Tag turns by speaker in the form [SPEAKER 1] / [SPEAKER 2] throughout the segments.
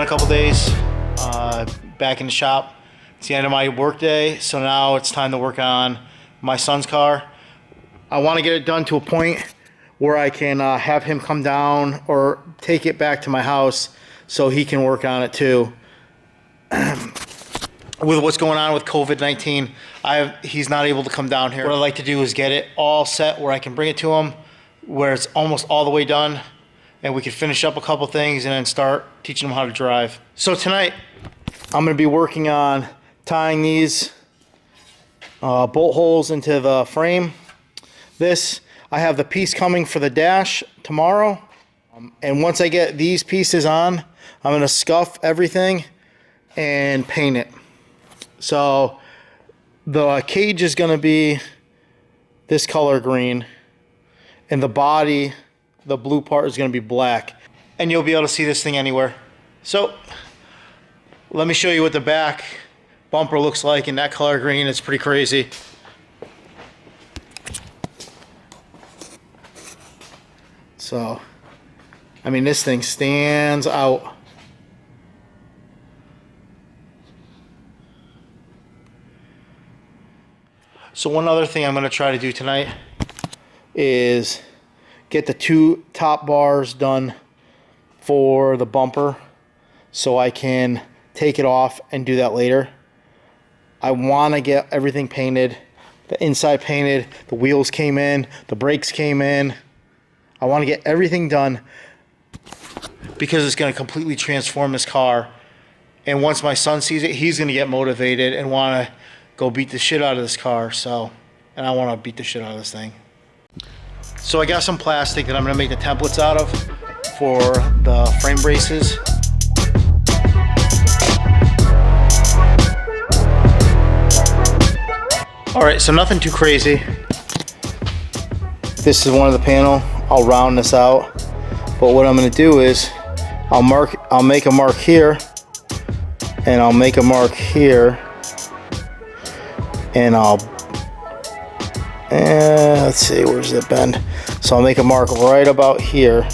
[SPEAKER 1] been a couple days back in the shop. It's the end of my work day, so now it's time to work on my son's car. I want to get it done to a point where I can have him come down or take it back to my house so he can work on it too. With what's going on with COVID-19, he's not able to come down here. What I'd like to do is get it all set where I can bring it to him, where it's almost all the way done, and we can finish up a couple things and then start teaching him how to drive. So tonight, I'm gonna be working on tying these bolt holes into the frame. I have the piece coming for the dash tomorrow. And once I get these pieces on, I'm gonna scuff everything and paint it. So the cage is gonna be this color green, and the body, the blue part, is gonna be black. And you'll be able to see this thing anywhere. So let me show you what the back bumper looks like in that color green. It's pretty crazy. So, I mean, this thing stands out. So one other thing I'm going to try to do tonight is get the two top bars done for the bumper so I can take it off and do that later. I want to get everything painted, the inside painted, the wheels came in, the brakes came in. I want to get everything done because it's going to completely transform this car. And once my son sees it, he's going to get motivated and want to go beat the shit out of this car. And I want to beat the shit out of this thing. So I got some plastic that I'm going to make the templates out of for the frame braces. Alright, so nothing too crazy. This is one of the panel. I'll round this out. But what I'm going to do is I'll make a mark here, and I'll make a mark here, and let's see, where's the bend? So I'll make a mark right about here.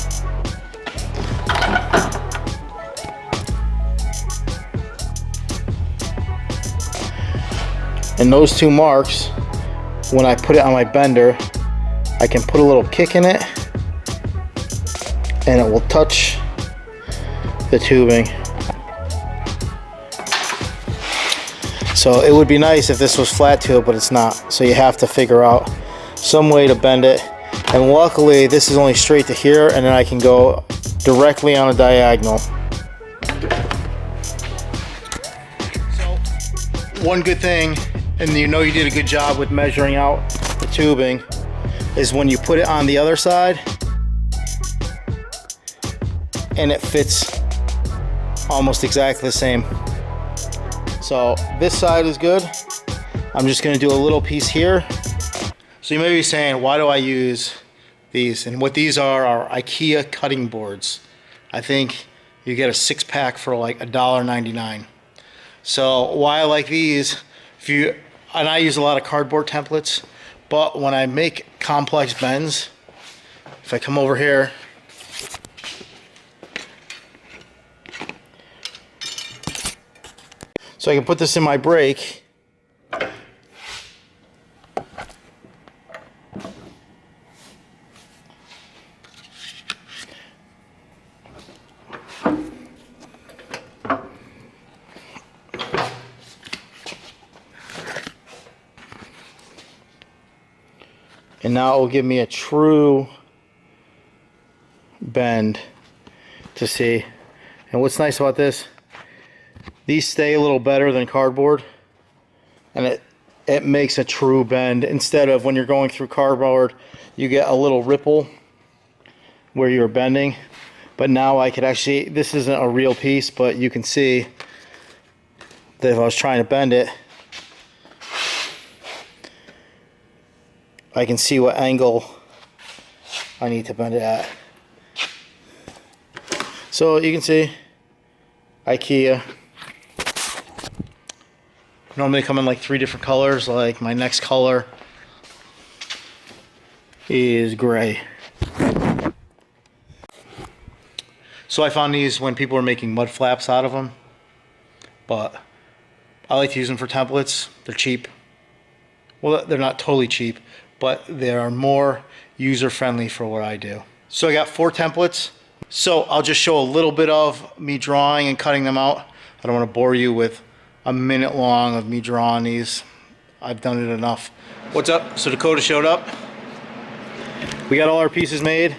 [SPEAKER 1] And those two marks, when I put it on my bender, I can put a little kick in it and it will touch the tubing. So it would be nice if this was flat tube, but it's not. So you have to figure out some way to bend it. And luckily this is only straight to here, and then I can go directly on a diagonal. So one good thing, and you know you did a good job with measuring out the tubing, is when you put it on the other side and it fits almost exactly the same. So this side is good. I'm just going to do a little piece here. So you may be saying, why do I use these? And what these are IKEA cutting boards. I think you get a 6-pack for like $1.99. So why I like these, and I use a lot of cardboard templates, but when I make complex bends, if I come over here, so I can put this in my brake, and now it will give me a true bend to see. And what's nice about this, these stay a little better than cardboard, and it makes a true bend. Instead of when you're going through cardboard, you get a little ripple where you're bending. But now I could actually, this isn't a real piece, but you can see that if I was trying to bend it, I can see what angle I need to bend it at. So you can see IKEA. Normally come in like 3 different colors. Like my next color is gray. So I found these when people were making mud flaps out of them. But I like to use them for templates. They're cheap. Well, they're not totally cheap, but they are more user-friendly for what I do. So I got 4 templates. So I'll just show a little bit of me drawing and cutting them out. I don't want to bore you with a minute long of me drawing these. I've done it enough. What's up? So Dakota showed up. We got all our pieces made.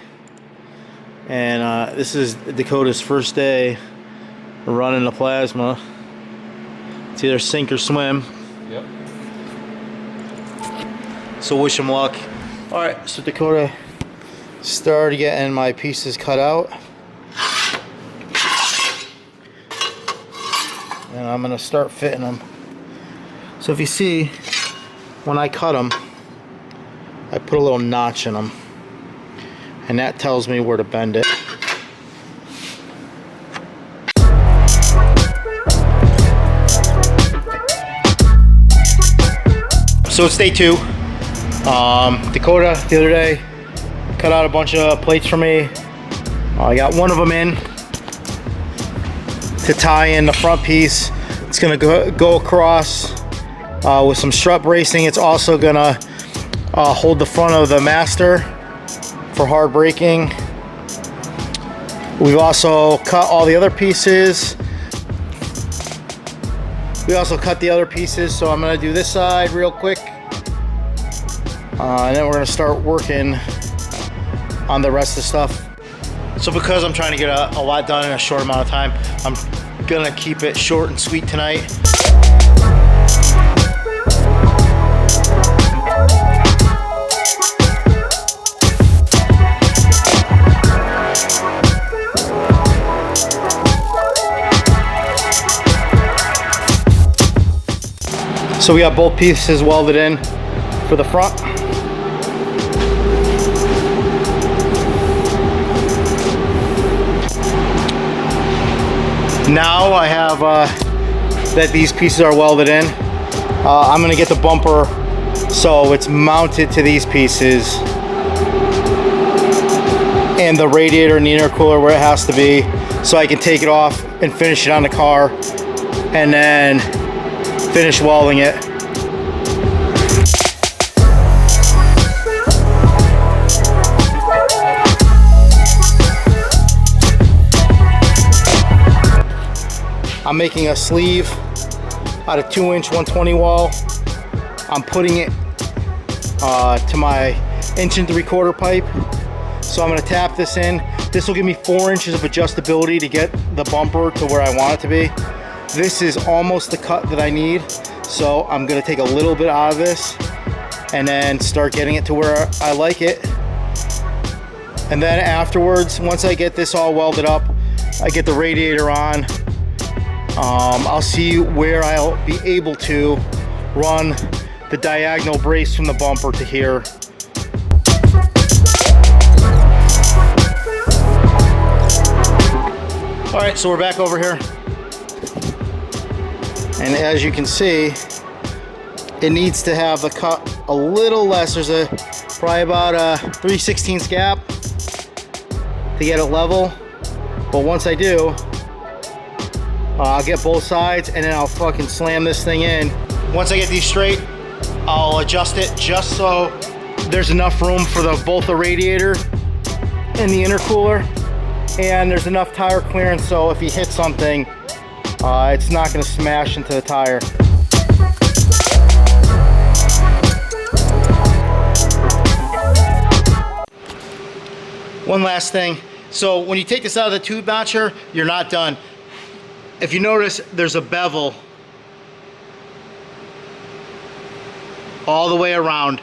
[SPEAKER 1] And this is Dakota's first day running the plasma. It's either sink or swim.
[SPEAKER 2] Yep.
[SPEAKER 1] So wish him luck. Alright, so Dakota started getting my pieces cut out. And I'm going to start fitting them. So if you see, when I cut them, I put a little notch in them. And that tells me where to bend it. So it's day 2. Dakota the other day cut out a bunch of plates for me. I got one of them in to tie in the front piece. It's gonna go across with some strut bracing. It's also gonna hold the front of the master for hard braking. We've also cut all the other pieces. We also cut the other pieces, so I'm gonna do this side real quick. And then we're gonna start working on the rest of the stuff. So because I'm trying to get a lot done in a short amount of time, I'm gonna keep it short and sweet tonight. So we got both pieces welded in for the front. Now I have that these pieces are welded in. I'm gonna get the bumper so it's mounted to these pieces and the radiator and the intercooler where it has to be, so I can take it off and finish it on the car and then finish welding it. I'm making a sleeve out of 2-inch 120 wall. I'm putting it to my 1 3/4 pipe. So I'm gonna tap this in. This will give me 4 inches of adjustability to get the bumper to where I want it to be. This is almost the cut that I need. So I'm gonna take a little bit out of this and then start getting it to where I like it. And then afterwards, once I get this all welded up, I get the radiator on. I'll see where I'll be able to run the diagonal brace from the bumper to here. All right, so we're back over here. And as you can see, it needs to have the cut a little less. There's probably about a 3/16 gap to get it level. But once I do, I'll get both sides and then I'll fucking slam this thing in. Once I get these straight, I'll adjust it just so there's enough room for both the radiator and the intercooler, and there's enough tire clearance so if you hit something, it's not gonna smash into the tire. One last thing. So when you take this out of the tube notcher, you're not done. If you notice, there's a bevel all the way around.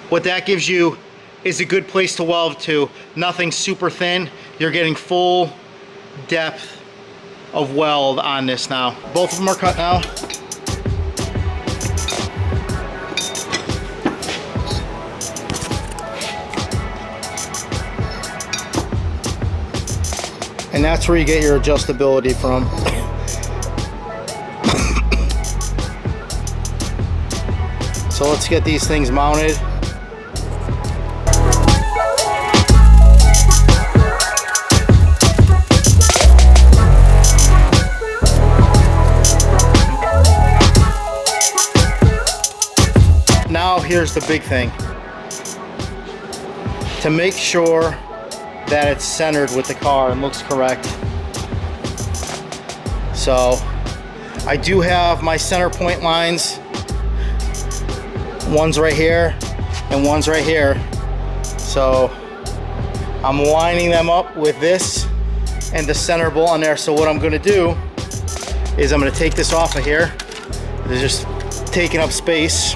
[SPEAKER 1] What that gives you is a good place to weld to. Nothing super thin. You're getting full depth of weld on this now. Both of them are cut now. And that's where you get your adjustability from. So let's get these things mounted. now here's the big thing. To make sure that it's centered with the car and looks correct. So I do have my center point lines. One's right here and one's right here. So I'm lining them up with this and the center bolt on there. So what I'm gonna do is I'm gonna take this off of here. It's just taking up space.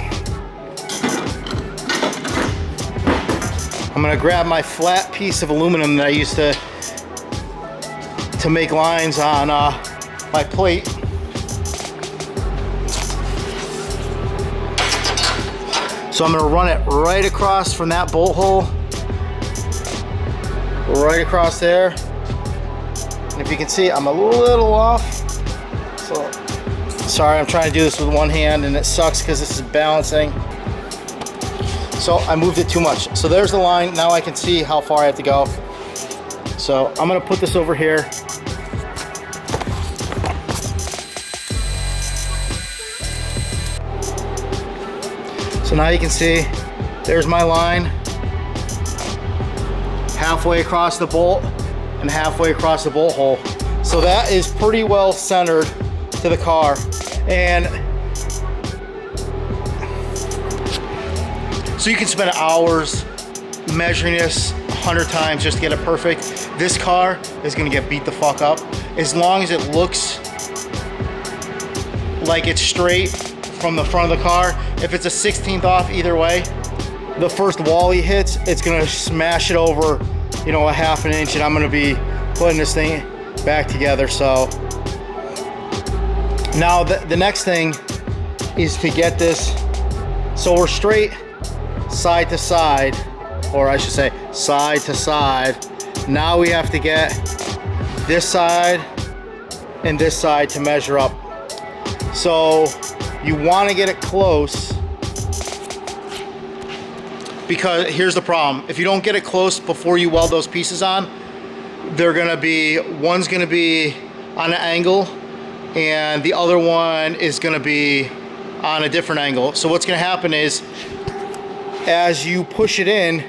[SPEAKER 1] I'm gonna grab my flat piece of aluminum that I used to make lines on my plate. So I'm gonna run it right across from that bolt hole, right across there. And if you can see, I'm a little off. So, sorry, I'm trying to do this with one hand and it sucks because this is balancing. So I moved it too much. So there's the line. Now I can see how far I have to go. So I'm gonna put this over here. So now you can see, there's my line. Halfway across the bolt and halfway across the bolt hole. So that is pretty well centered to the car. And so you can spend hours measuring this 100 times just to get it perfect. This car is gonna get beat the fuck up. As long as it looks like it's straight from the front of the car. If it's a 16th off either way, the first wall he hits, it's gonna smash it over, you know, a half an inch, and I'm gonna be putting this thing back together. So now the next thing is to get this so we're straight side to side, or I should say side to side. Now we have to get this side and this side to measure up. So you want to get it close, because here's the problem. If you don't get it close before you weld those pieces on, they're gonna be, one's gonna be on an angle and the other one is gonna be on a different angle. So what's gonna happen is, as you push it in,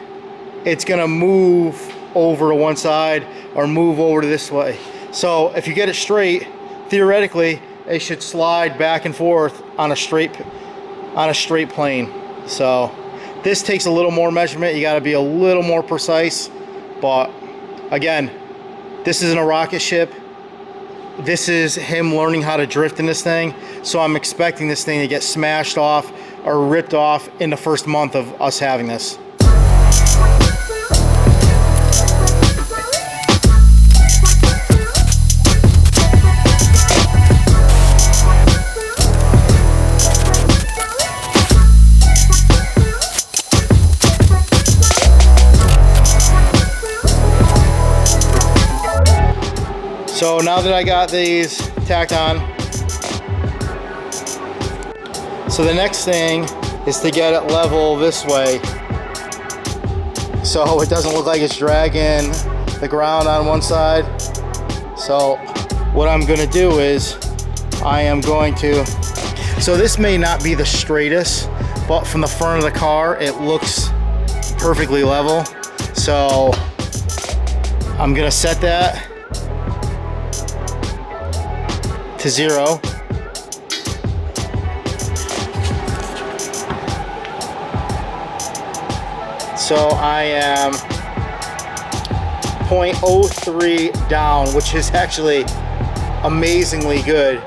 [SPEAKER 1] it's gonna move over to one side or move over to this way. So if you get it straight, theoretically, it should slide back and forth on a straight plane. So this takes a little more measurement. You gotta be a little more precise, but again, this isn't a rocket ship. This is him learning how to drift in this thing. So I'm expecting this thing to get smashed off or ripped off in the first month of us having this. So now that I got these tacked on, so the next thing is to get it level this way, so it doesn't look like it's dragging the ground on one side. So what I'm gonna do is, I am going to, so this may not be the straightest, but from the front of the car, it looks perfectly level. So I'm gonna set that to 0. So I am 0.03 down, which is actually amazingly good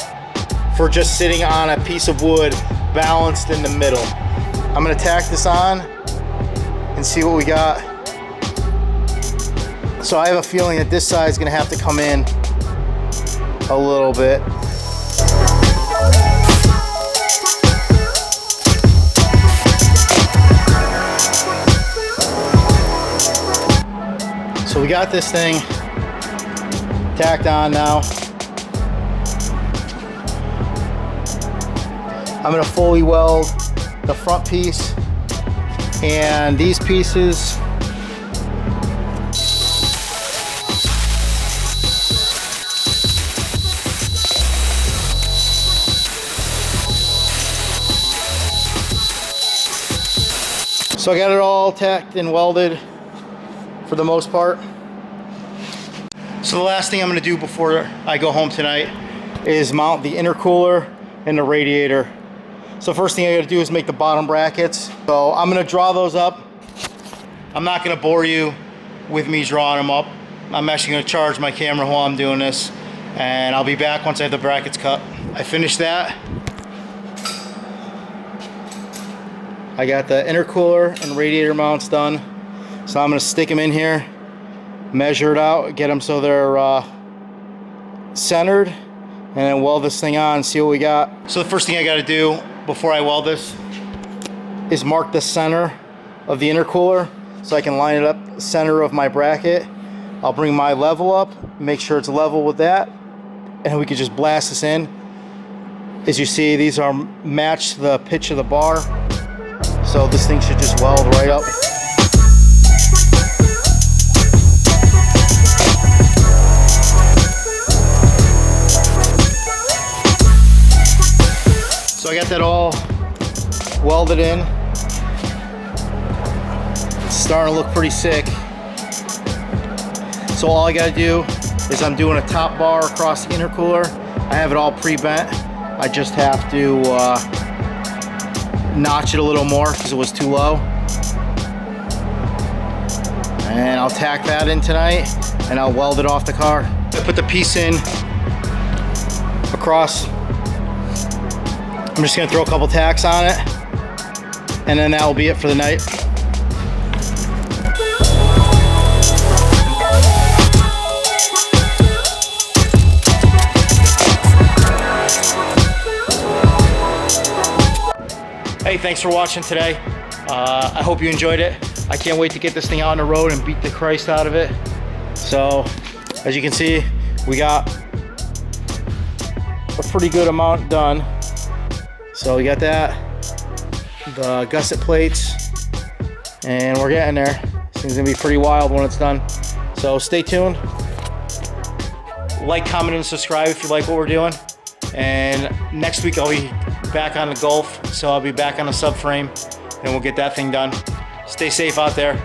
[SPEAKER 1] for just sitting on a piece of wood balanced in the middle. I'm gonna tack this on and see what we got. So I have a feeling that this side is gonna have to come in a little bit. So we got this thing tacked on now. I'm gonna fully weld the front piece and these pieces. So I got it all tacked and welded for the most part. So the last thing I'm going to do before I go home tonight is mount the intercooler and the radiator. So first thing I got to do is make the bottom brackets. So I'm going to draw those up. I'm not going to bore you with me drawing them up. I'm actually going to charge my camera while I'm doing this, and I'll be back once I have the brackets cut. I finished that. I got the intercooler and radiator mounts done. So I'm going to stick them in here, measure it out, get them so they're centered, and then weld this thing on and see what we got. So the first thing I got to do before I weld this is mark the center of the intercooler so I can line it up the center of my bracket. I'll bring my level up, make sure it's level with that, and we can just blast this in. As you see, these are matched to the pitch of the bar, so this thing should just weld right up. So I got that all welded in. It's starting to look pretty sick. So all I gotta do is I'm doing a top bar across the intercooler. I have it all pre-bent. I just have to notch it a little more because it was too low. And I'll tack that in tonight and I'll weld it off the car. I put the piece in across. I'm just gonna throw a couple tacks on it, and then that will be it for the night. Hey, thanks for watching today. I hope you enjoyed it. I can't wait to get this thing out on the road and beat the Christ out of it. So, as you can see, we got a pretty good amount done. So we got that, the gusset plates, and we're getting there. This thing's gonna be pretty wild when it's done. So stay tuned. Like, comment, and subscribe if you like what we're doing. And next week I'll be back on the Gulf, so I'll be back on the subframe, and we'll get that thing done. Stay safe out there.